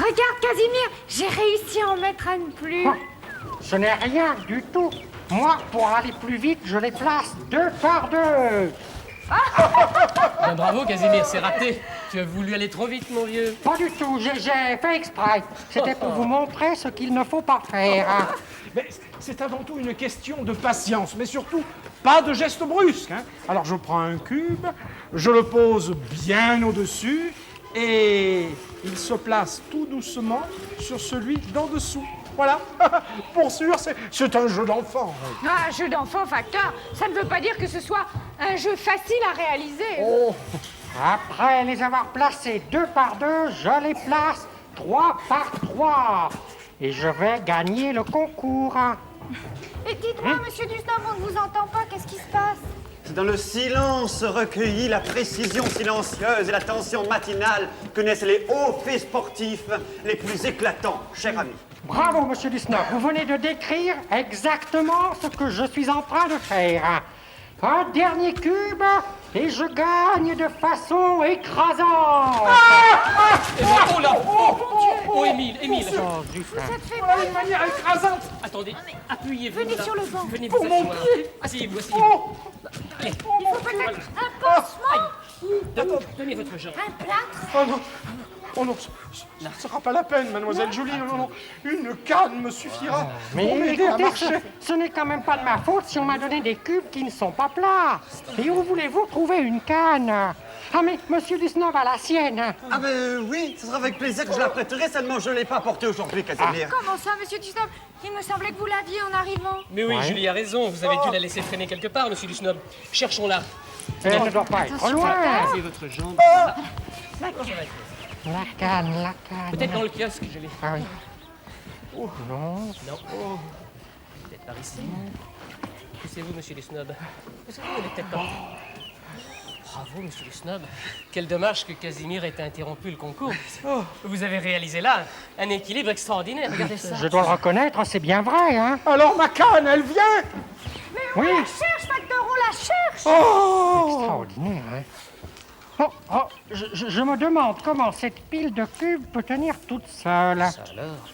Regarde, Casimir, j'ai réussi à en mettre un de plus. Oh, ce n'est rien du tout. Moi, pour aller plus vite, je les place 2 par 2. Ben, bravo, Casimir, c'est raté. Tu as voulu aller trop vite, mon vieux. Pas du tout, j'ai fait exprès. C'était pour vous montrer ce qu'il ne faut pas faire. Mais c'est avant tout une question de patience, mais surtout pas de gestes brusques. Hein. Alors je prends un cube, je le pose bien au-dessus et il se place tout doucement sur celui d'en dessous. Voilà, pour sûr, c'est un jeu d'enfant. Un jeu d'enfant facteur, ça ne veut pas dire que ce soit un jeu facile à réaliser. Oh, Après les avoir placés 2 par 2, je les place 3 par 3. Et je vais gagner le concours. Et dites-moi, monsieur Dusnob, on ne vous entend pas, qu'est-ce qui se passe? Dans le silence recueilli, la précision silencieuse et l'attention matinale que naissent les hauts faits sportifs les plus éclatants, cher ami. Bravo, monsieur Dusnob. Vous venez de décrire exactement ce que je suis en train de faire. Un dernier cube et je gagne de façon écrasante. Eh ben, oh là! Oh, Émile! Oh, zut, hein. Ça te fait voilà mal. une manière écrasante. Attendez, appuyez-vous. Venez là. sur le banc. Venez vous Pour mon asseoir. pied. Asseyez-vous, Oh, asseyez-vous. Allez, Il faut peut-être un pansement, donnez votre jambe. un plâtre. oh non, oh non, ça ne sera pas la peine, mademoiselle Julie. Non, non, non, une canne me suffira pour Mais m'aider à écoutez, marcher. ce n'est quand même pas de ma faute si on m'a donné des cubes qui ne sont pas plats. Et où voulez-vous trouver une canne? Ah mais monsieur Dusnob a la sienne. Ah ben oui, ce sera avec plaisir que je la prêterai, seulement je ne l'ai pas apportée aujourd'hui, Casimir. Comment ça, monsieur Dusnob? Il me semblait que vous l'aviez en arrivant. Mais oui, Ouais. Julie a raison. Vous avez dû la laisser traîner quelque part, monsieur Dusnob. Cherchons-la. Elle ne doit pas être loin. Posez votre jambe. La canne, la canne. Peut-être dans le kiosque, je l'ai. Ah oui. Oh, non. Non. Peut-être par ici. Poussez-vous, monsieur Dusnob. Poussez-vous, elle est peut-être pas. Bravo, monsieur Dusnob. Quel dommage que Casimir ait interrompu le concours. Vous avez réalisé là un équilibre extraordinaire. Regardez ça. Je dois le reconnaître, c'est bien vrai, hein. Alors ma canne, elle vient. Oui. On la cherche, facteur, on la cherche. Oh, Extraordinaire, hein. Oh, je me demande comment cette pile de cubes peut tenir toute seule. Ça alors.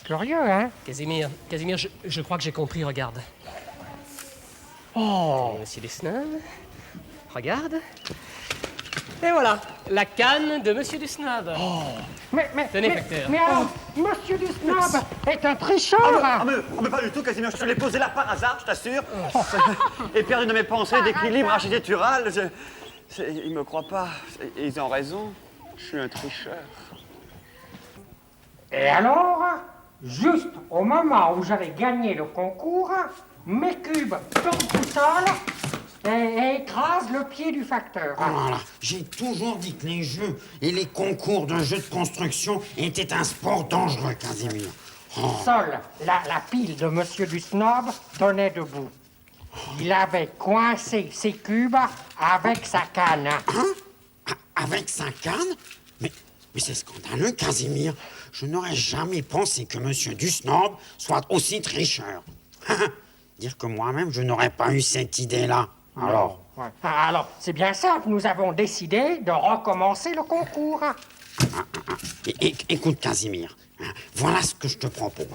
Curieux, hein. Casimir, je crois que j'ai compris, regarde. Oh. Monsieur Dusnob, regarde. Et voilà, la canne de monsieur Dusnob. Mais, Tenez, facteur. mais alors, monsieur Dusnob est un tricheur. Mais pas du tout, Casimir, je te l'ai posé là par hasard, je t'assure. Et perdu de mes pensées d'équilibre architectural. Ils me croient pas, et ils ont raison, je suis un tricheur. Et alors, juste au moment où j'avais gagné le concours, mes cubes tombent tout seuls et écrasent le pied du facteur. Voilà, j'ai toujours dit que les jeux et les concours de jeux de construction étaient un sport dangereux, Casimir. Seule la pile de monsieur Dusnob tenait debout. Il avait coincé ses cubes avec sa canne. Avec sa canne? Mais c'est scandaleux, Casimir. Je n'aurais jamais pensé que Monsieur Dusnob soit aussi tricheur. Dire que moi-même, je n'aurais pas eu cette idée-là. Alors, Ouais. Alors, c'est bien simple, nous avons décidé de recommencer le concours. écoute, Casimir, hein, voilà ce que je te propose.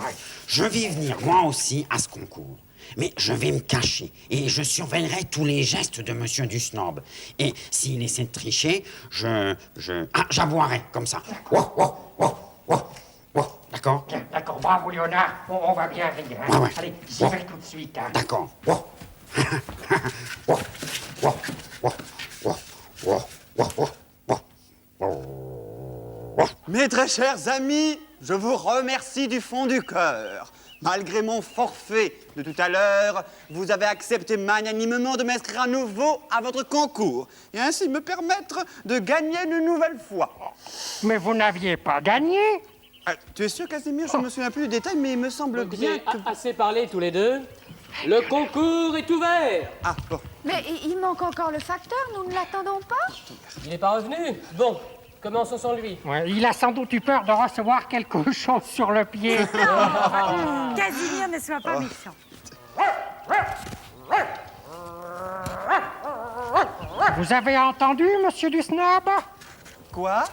Je vais venir, moi aussi, à ce concours. Mais je vais me cacher et je surveillerai tous les gestes de Monsieur Dusnob. Et s'il essaie de tricher, j'aboierai comme ça. Ouah, ouah, ouah, ouah, ouah. D'accord? Bien, d'accord, bravo Léonard, on va bien rire. Hein. Ouais. Allez, j'y vais tout de suite. Hein. D'accord. Ouah. Ouah, ouah, ouah, ouah, ouah, ouah, ouah, ouah. Mes très chers amis, je vous remercie du fond du cœur. Malgré mon forfait de tout à l'heure, vous avez accepté magnanimement de m'inscrire à nouveau à votre concours et ainsi me permettre de gagner une nouvelle fois. Mais vous n'aviez pas gagné. Tu es sûr, Casimir? Je ne me souviens plus du détail, mais il me semble bien Écoutez, que... assez parlé tous les deux. Le concours est ouvert. Ah, bon. Mais il manque encore le facteur, nous ne l'attendons pas. Il n'est pas revenu. Bon, commençons sans lui. Ouais, il a sans doute eu peur de recevoir quelque chose sur le pied. Casimir, ne sois pas méchant. Vous avez entendu, monsieur Dusnob? Quoi?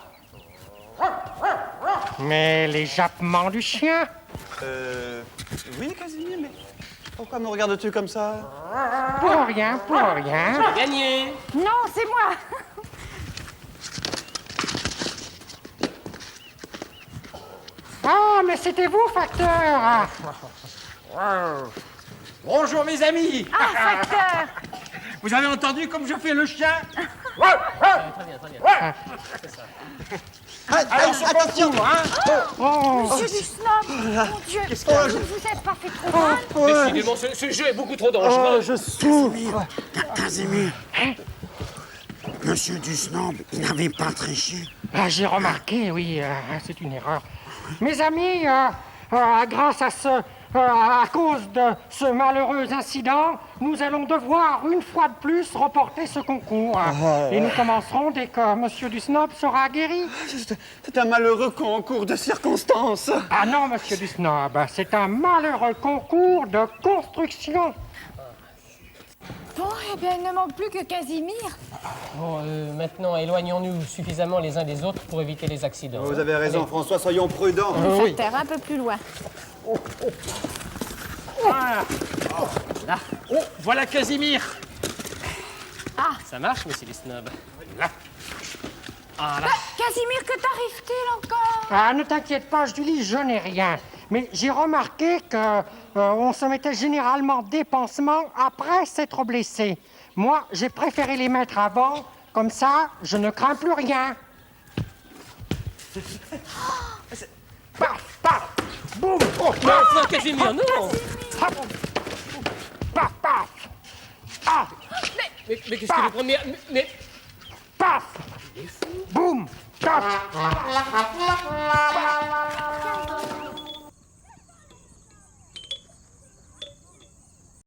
Mais les jappements du chien? Oui, Casimir, mais pourquoi me regardes-tu comme ça? Pour rien, pour rien. Gagné. Non, c'est moi. Ah, mais c'était vous, facteur! Bonjour mes amis. Ah, facteur. Vous avez entendu comme je fais le chien? Très bien, très bien. Attention, Monsieur du snob. Mon Dieu, ne vous êtes pas fait trop mal? Décidément, ce jeu est beaucoup trop dangereux. Casimir. Monsieur Dusnob, il n'avait pas triché. Ah, j'ai remarqué, oui, c'est une erreur. Mes amis, grâce à cause de ce malheureux incident, nous allons devoir, une fois de plus, reporter ce concours. Et nous commencerons dès que Monsieur Dusnob sera guéri. c'est un malheureux concours de circonstances. Ah non, Monsieur Dusnob, c'est un malheureux concours de construction. Bon, eh bien, il ne manque plus que Casimir. Bon, maintenant, éloignons-nous suffisamment les uns des autres pour éviter les accidents. Vous avez raison, François, soyons prudents. Facteur, un peu plus loin. Oh, voilà Casimir. Ça marche, monsieur Snob. Casimir, que t'arrive-t-il encore? Ah, ne t'inquiète pas, Julie, je n'ai rien. Mais j'ai remarqué que on se mettait généralement des pansements après s'être blessé. Moi, j'ai préféré les mettre avant, comme ça, je ne crains plus rien. Paf, paf, boum, oh, Non, Casimir, non. hop, paf, paf, ah, Mais qu'est-ce que le premier... Mais... paf, boum, paf, paf,